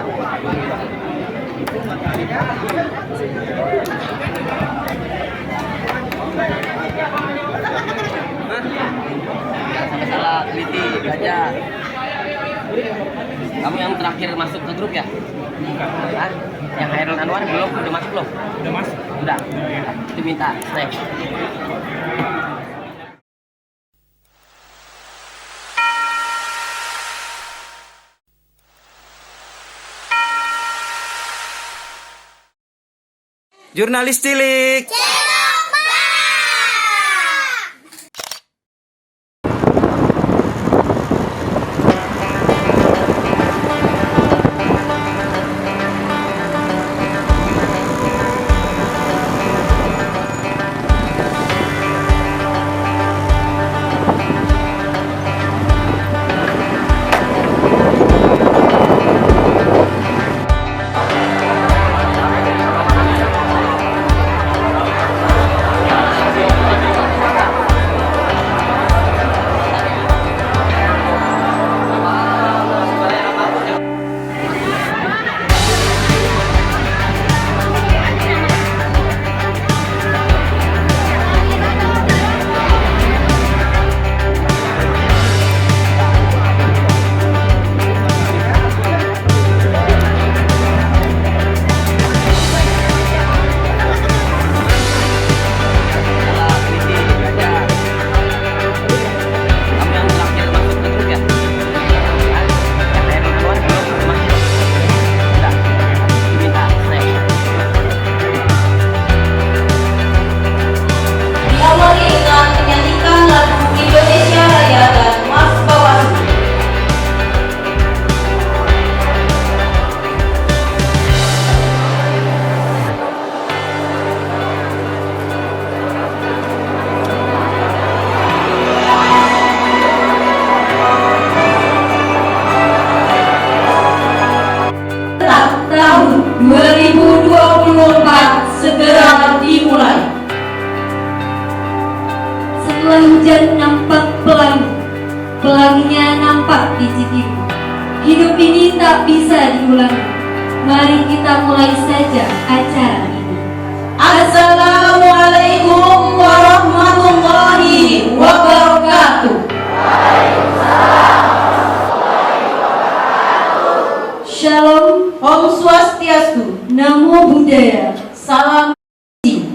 Sampai salah teliti belajar. Kamu yang terakhir masuk ke grup ya? Hah? Yang Hairul Anwar belum? Udah masuk belum? Udah masuk. Udah. Itu minta snack. Jurnalis Cilik. Tahun 2024 segera dimulai. Setelah hujan nampak pelangi, pelanginya nampak di cikiku. Hidup ini tak bisa diulangi. Mari kita mulai saja acara ini. Assalamualaikum warahmatullahi wabarakatuh. Shalom, Om Swastiastu, Namo Buddhaya, Salam.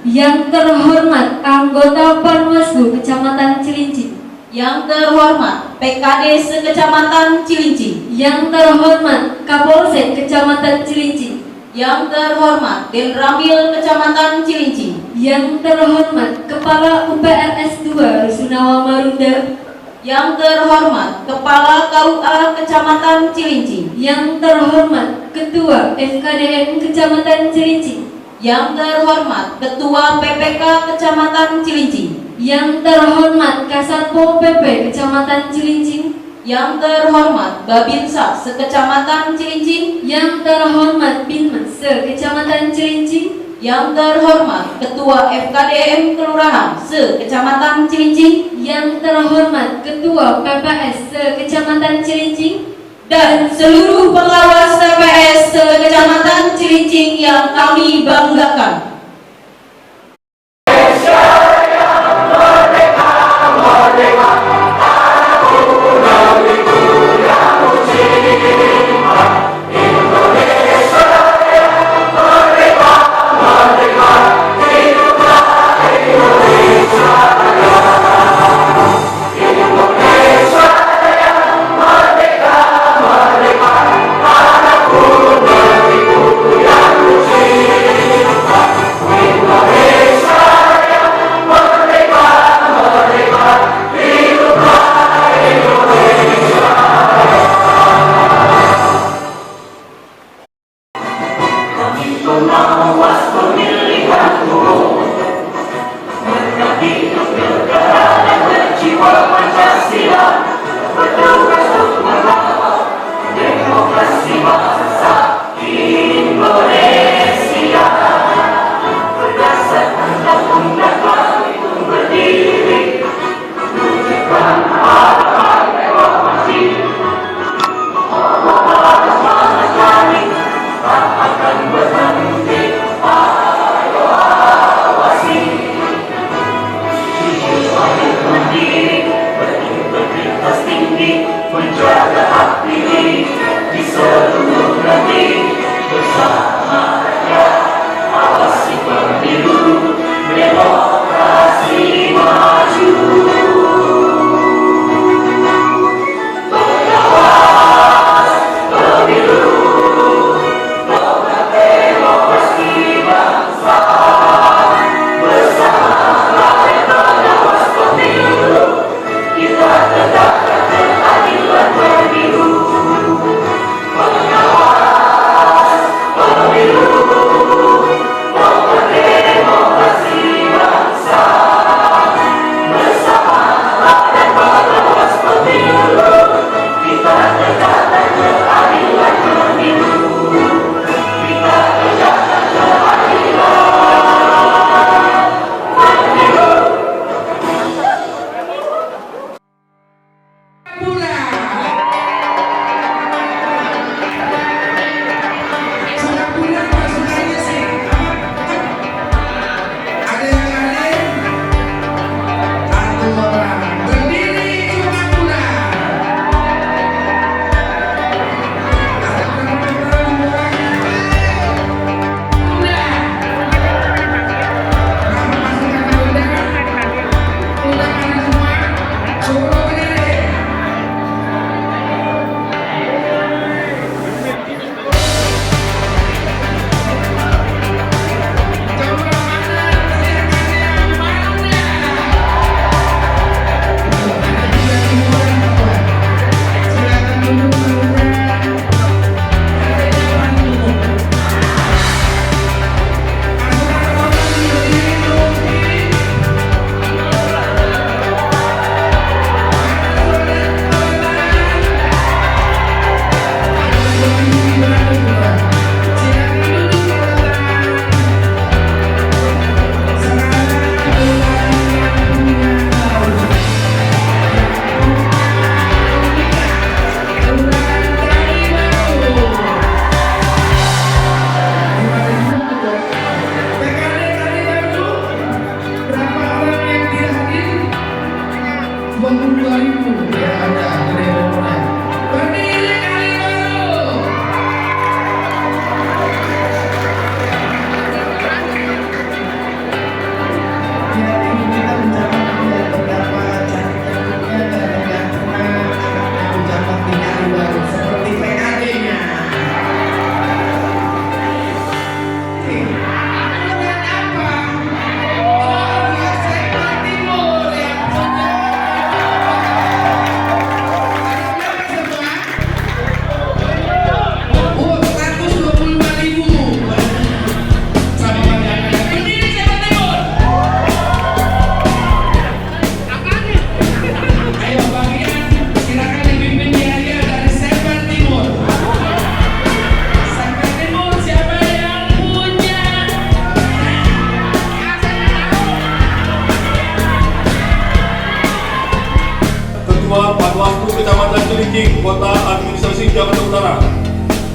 Yang terhormat anggota Panwaslu Kecamatan Cilincing, yang terhormat PKD Sekecamatan Cilincing, yang terhormat Kapolsek Kecamatan Cilincing, yang terhormat Denramil Kecamatan Cilincing, yang terhormat Kepala UPRS 2 Rusunawa Marunda, yang terhormat Kepala KUA Kecamatan Cilincing, yang terhormat Ketua FKDM Kecamatan Cilincing, yang terhormat Ketua PPK Kecamatan Cilincing, yang terhormat Kasatpol PP Kecamatan Cilincing, yang terhormat Babinsa Sekecamatan Cilincing, yang terhormat Binmas Sekecamatan Cilincing, yang terhormat Ketua FKDM Kelurahan Sekecamatan Cilincing, yang terhormat Ketua PPS Sekecamatan Cilincing, dan seluruh pengawas TPS Sekecamatan Cilincing yang kami banggakan.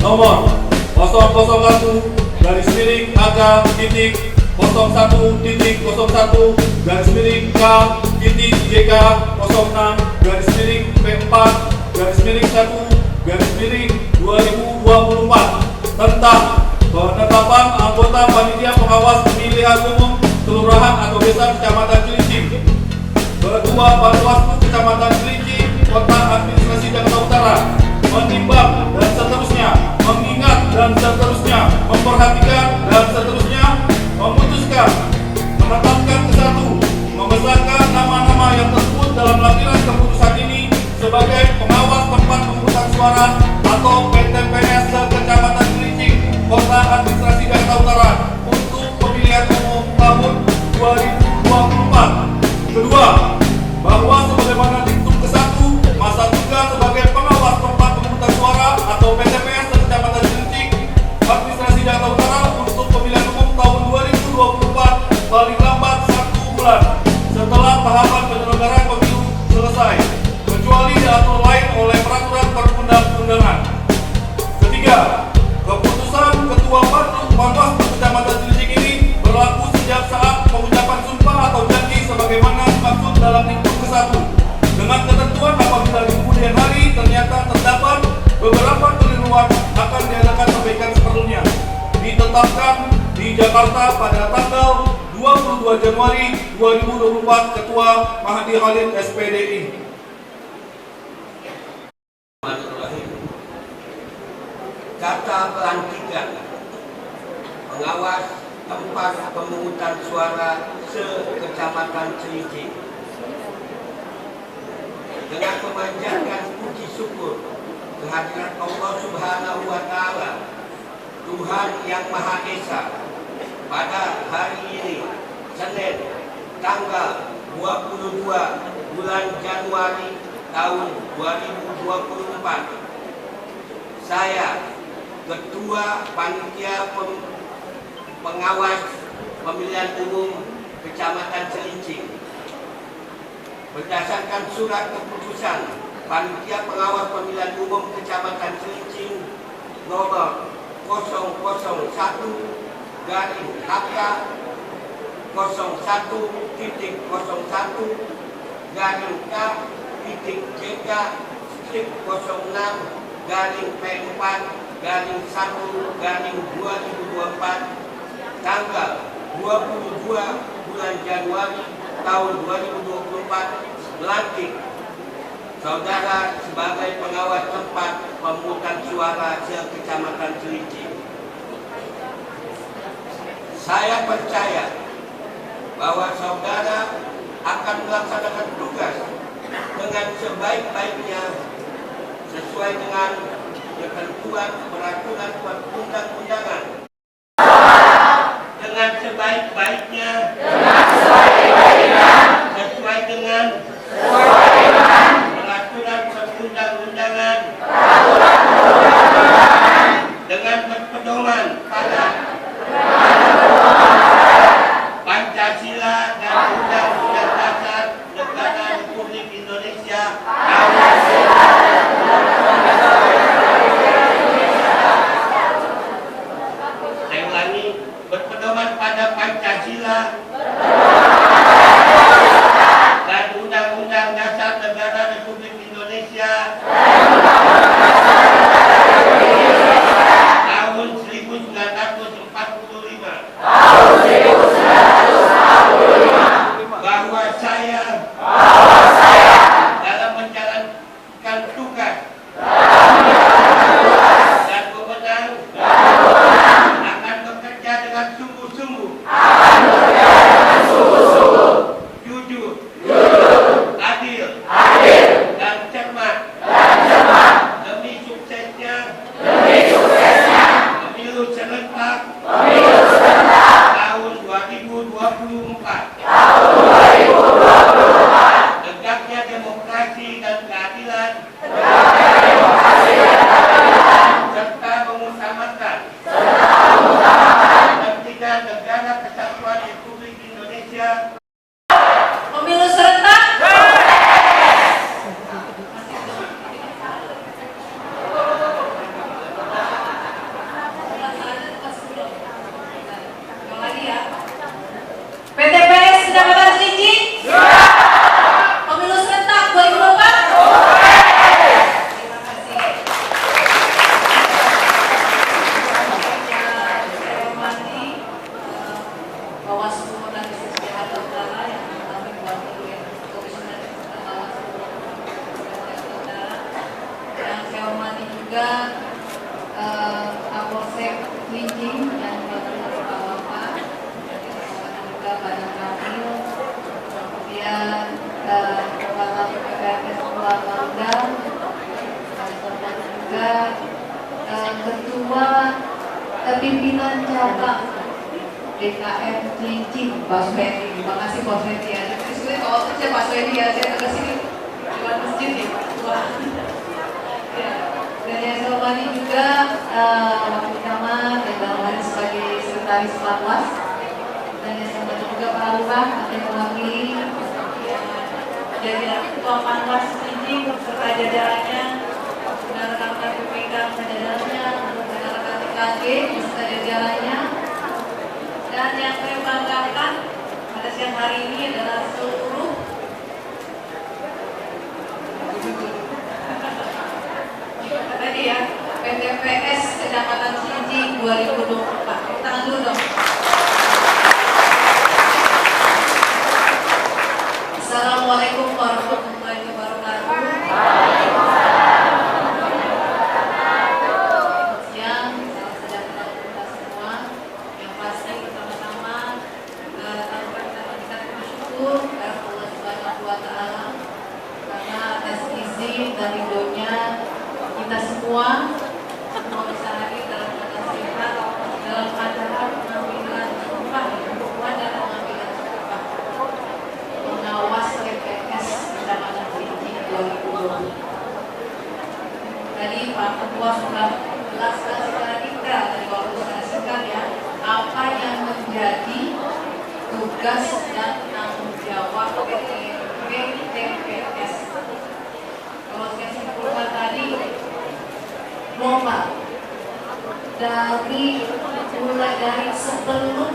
nomor 001-K-01-P4-1-2024 tentang penetapan anggota panitia pengawas pemilihan umum kelurahan atau desa Kecamatan Cilincing. Kedua, Bawaslu Kecamatan Cilincing, Kota Administrasi Jakarta Utara, menimbang dan seterusnya, mengingat dan seterusnya, memperhatikan dan seterusnya, memutuskan, menetapkan ke satu, membesarkan nama-nama yang tersebut dalam lampiran keputusan ini sebagai pengawas tempat pemungutan suara atau PTPS Kecamatan Cilincing, Kota Administrasi Jakarta Utara untuk pemilihan umum tahun 2024. Kedua, bahwa sebagaimana diktum ke-1 masa tugas sebagai pengawas tempat pemungutan suara atau PTPS Kecamatan Cilincing, Administrasi Jakarta Utara untuk pemilihan umum tahun 2024 paling lambat 1 bulan setelah tahapan penyelenggaraan pemilu selesai, kecuali diatur lain oleh peraturan perundang-undangan. Ketiga, keputusan Ketua Bawaslu Kecamatan Cilincing ini berlaku sejak saat pengucapan sumpah atau janji sebagaimana dimaksud dalam diktum ke-1 dengan ketentuan apabila di kemudian hari ternyata terdapat beberapa keliruan akan diadakan perbaikan seperlunya. Ditetapkan di Jakarta pada tanggal 22 Januari 2024, Ketua Mahathir Khalid SPDI. Kata pelantikan pengawas tempat pemungutan suara se-Kecamatan Cilincing. Dengan memanjatkan puji syukur kehadirat Allah Subhanahu wa Ta'ala, Tuhan yang Maha Esa, pada hari ini, Senin, tanggal 22 bulan Januari tahun 2024, saya, Ketua Panitia Pengawas Pemilihan Umum Kecamatan Cilincing, berdasarkan surat keputusan Panitia Pengawas Pemilihan Umum Kecamatan Cilincing nomor 01-01-K-01-P4-1-2024 tanggal 22 bulan Januari tahun 2024 melantik saudara sebagai pengawas tempat pemungutan suara se-Kecamatan Cilincing. Saya percaya bahwa saudara akan melaksanakan tugas dengan sebaik-baiknya sesuai dengan ketentuan peraturan perundang-undangan. Dengan sebaik-baiknya sesuai dengan peraturan perundang-undangan dengan berpedoman pada Pancasila dan Undang-Undang Dasar Negara Republik Indonesia tahun juga Kapolsek Cilincing dan Bapak-Bapak, juga Badan Kamil, kemudian Kepala PPKS Pulau Bangga, dan juga Ketua Pimpinan Cabang DKM Cilincing, Pak Swendi. Terima kasih Pak Swendi ya. Sebenarnya kalau kerja Pak Swendi ya, saya ke sini bukan masjid ya. Wah. Ya. Dan yang saya hormati juga Wakil Camat dan dalam hal sebagai Sekretaris Panwas, dan yang saya hormati juga Pak Lurah yang mewakili jajaran Ketua Panwas Cilincing serta jajarannya, rekan-rekan PPK jajarannya, rekan-rekan TKG serta jajarannya. Dan yang saya banggakan pada siang hari ini adalah seluruh tadi ya PTPS Kecamatan Cilincing 2024. Tangan dulu dong. Assalamualaikum warahmatullahi wabarakatuh. Siang, salam sejahtera kita semua. Yang pasti pertama-tama tanpa kita bersyukur kepada Allah Subhanahu wa Ta'ala karena atas izin dan ridhonya kita semua bisa hadir dalam keadaan sehat dalam acara pengambilan sumpah dan pengambilan sumpah pengawas PPS Kecamatan Cilincing 2020. Tadi Pak Ketua sudah jelaskan secara detail dari waktu saya singkat ya apa yang menjadi tugas dan tanggung jawab PPS. Kalau saya simpulkan tadi global mulai dari sebelum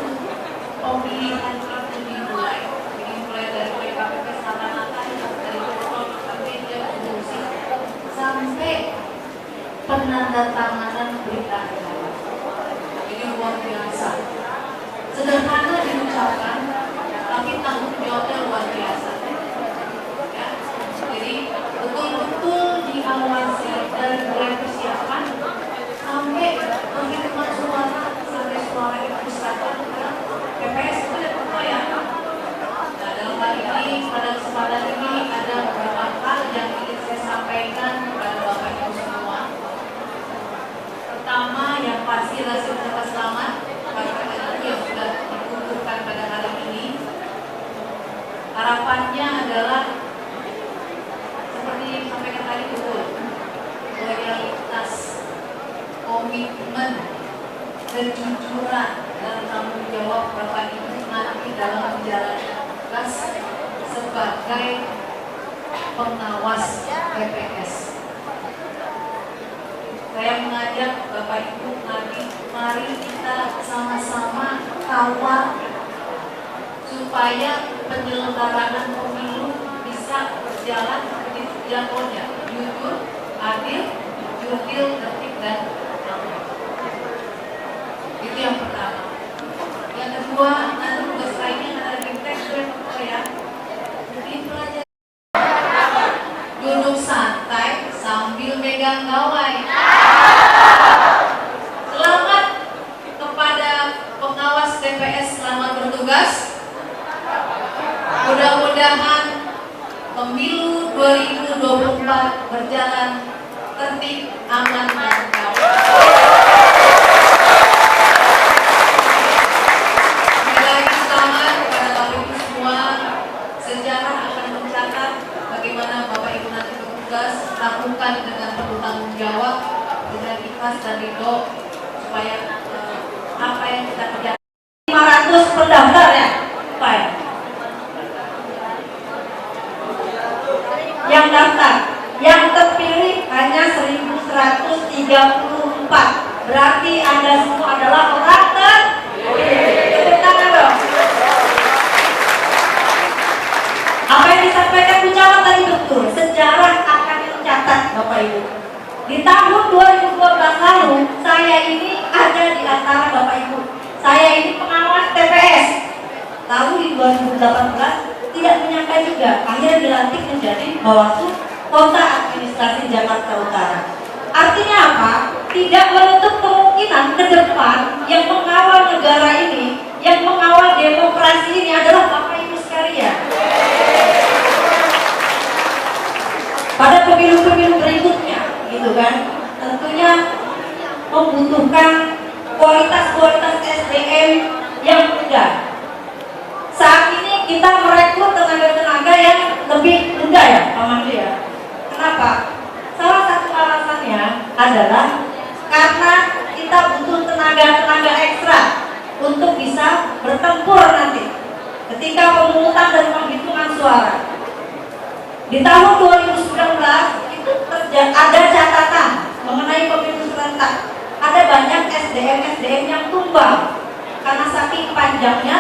pemilihan itu dimulai, jadi mulai dari PKPP seakan-akan dari meja fungsi sampai penandatanganan berita acara. Ini luar biasa. Sederhana diucapkan, tapi tanggung jawabnya luar biasa. Ya, jadi betul-betul diawasi dari mulai persiapan sampai penghitungan suara sampai suara itu disahkan ke PPS itu ada apa ya? Nah, dalam hal ini pada kesempatan ini ada beberapa hal yang ingin saya sampaikan kepada Bapak Ibu semua. Pertama, yang pasti hasil ucapan selamat karena itu yang sudah dikukuhkan pada hari ini. Harapannya adalah seperti yang disampaikan tadi betul, loyalitas, komitmen, kejujuran dan tanggung jawab Bapak Ibu nanti dalam menjalankan tugas sebagai pengawas PPS. Saya mengajak Bapak Ibu mari kita sama-sama kawal supaya penyelenggaraan pemilu bisa berjalan seperti jadwalnya, jujur, adil, jurdil, tertib dan aman. Itu yang pertama. Yang kedua, nanti tugas lainnya ada di teks ya. Dipelajari. Duduk santai sambil megang gawai. Selamat kepada pengawas TPS, selamat bertugas. Mudah-mudahan pemilu 2024 berjalan tertib, aman, dan damai. Sekali lagi selamat kepada Bapak Ibu semua. Sejarah akan mencatat bagaimana Bapak Ibu nanti bertugas, lakukan dengan penuh tanggung jawab, dengan ikhlas dan ridho, supaya apa yang kita kerjakan. 500 pendaftar ya, Pak. Yang daftar, yang terpilih hanya 1134. Berarti Anda semua adalah orang terpilih. Tepuk tangan dong. Apa yang disampaikan Bu Camat tadi betul. Sejarah akan mencatat Bapak Ibu. Di tahun 2012 lalu, saya ini ada di antara Bapak Ibu. Saya ini pengawas TPS. Lalu di 2018 tidak menyangka juga, akhirnya dilantik menjadi Bawaslu Kota Administrasi Jakarta Utara. Artinya apa? Tidak menutup kemungkinan ke depan yang mengawal negara ini, yang mengawal demokrasi ini adalah Bapak Ibu sekalian. Pada pemilu-pemilu berikutnya, gitu kan, tentunya membutuhkan kualitas SDM yang muda. Saat ini kita merekrut tenaga-tenaga yang lebih muda ya, Pak Mandri ya. Kenapa? Salah satu alasannya adalah karena kita butuh tenaga-tenaga ekstra untuk bisa bertempur nanti ketika pemungutan dan penghitungan suara. Di tahun 2019 itu ada catatan mengenai pemilu serentak. Ada banyak SDM yang tumbang karena saking panjangnya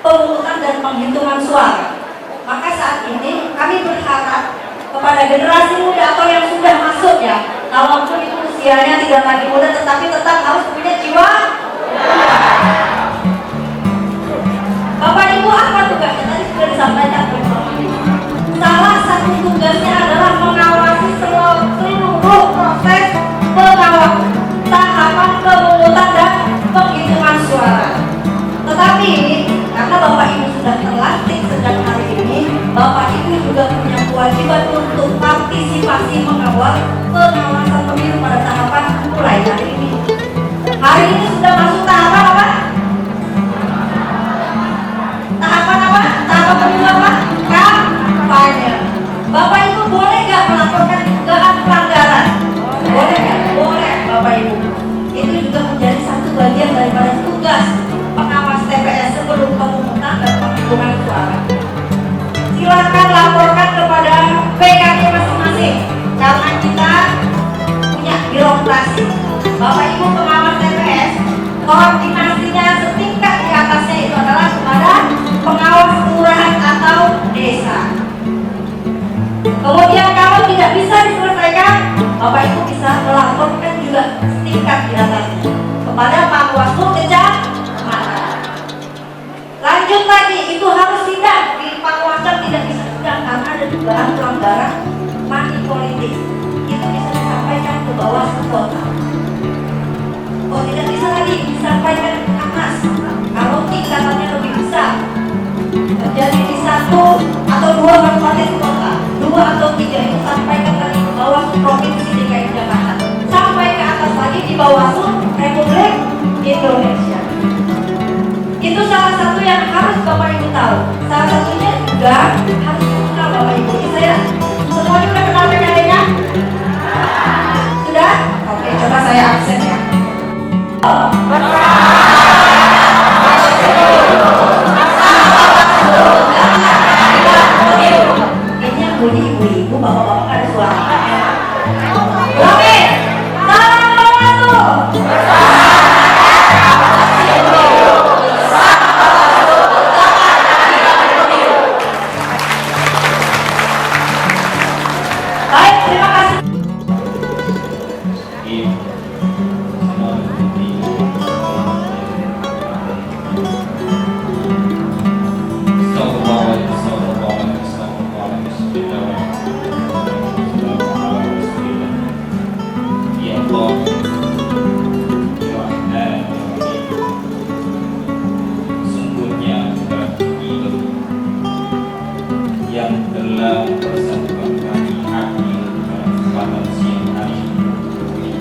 pemungutan dan penghitungan suara. Maka saat ini kami berharap kepada generasi muda atau yang sudah masuk ya, walaupun itu usianya tidak lagi muda tetapi tetap harus punya jiwa. Bapak Ibu, apa tugasnya? Tadi sudah disampaikan. Salah satu tugasnya adalah mengawasi seluruh proses pengawasan tahapan pemungutan dan penghitungan suara. Tetapi karena Bapak Ibu sudah terlantik sejak hari ini, Bapak Ibu juga punya kewajiban untuk partisipasi mengawal pengawasan pemilu pada tahapan mulai hari ini. Hari ini sudah masuk tahapan apa? Tahapan apa? Tahapan pemilu apa? Kampanye. Bapak Ibu boleh nggak melaporkan dugaan pelanggaran? Boleh nggak? Boleh, Bapak Ibu. Itu juga menjadi satu bagian daripada tugas pengawas TPS sebelum pemungutan dan penghitungan suara. Silakan laporkan kepada PKD masing-masing karena kita punya birokrasi. Bapak Ibu pengawas TPS, koordinasinya setingkat di atasnya itu adalah kepada pengawas kelurahan atau desa. Kemudian kalau tidak bisa diselesaikan, Bapak Ibu bisa melaporkan juga setingkat di atasnya kepada Panwaslu Kecamatan. Lanjut lagi, itu harus sidang di Panwaslu, tidak bisa sidang karena ada dugaan pelanggaran money politik. Itu bisa disampaikan ke Bawaslu Kota. Kalau tidak bisa lagi disampaikan ke Anas. Kalau tingkatannya lebih besar, terjadi di 1 atau 2 kabupaten kota, 2 atau 3 itu sampaikan lagi ke Bawaslu Provinsi DKI Jakarta, sampai ke atas lagi di Bawaslu Republik Indonesia. Itu salah satu yang harus Bapak Ibu tahu. Salah satunya juga harus dikenal Bapak Ibu. Ini saya semuanya sudah kenal PKD-nya? Sudah? Oke, coba saya absen ya. Ini yang bunyi ibu-ibu, bapak-bapak ada suaranya. Oke, salam Bawaslu. Baik, terima kasih. yang telah bersatukan kami hadir dalam kesempatan siang hari di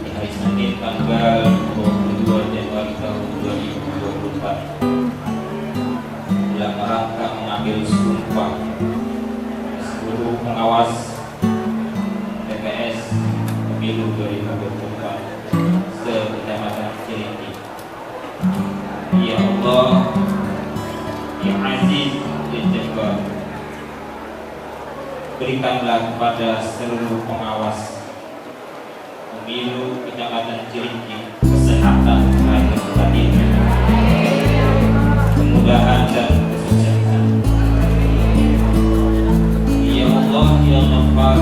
hari Senin tanggal 22 Januari tahun 2024 dalam rangka mengambil sumpah seluruh pengawas TPS Pemilu 2024 se-Kecamatan Cirinci. Ya Allah, Ya Aziz, Ya Jabbar, berikanlah kepada seluruh pengawas pemilu Kecamatan Cirinci kesehatan lahir batin, kemudahan dan kesuksesan. Ya Allah, Ya Ghaffar,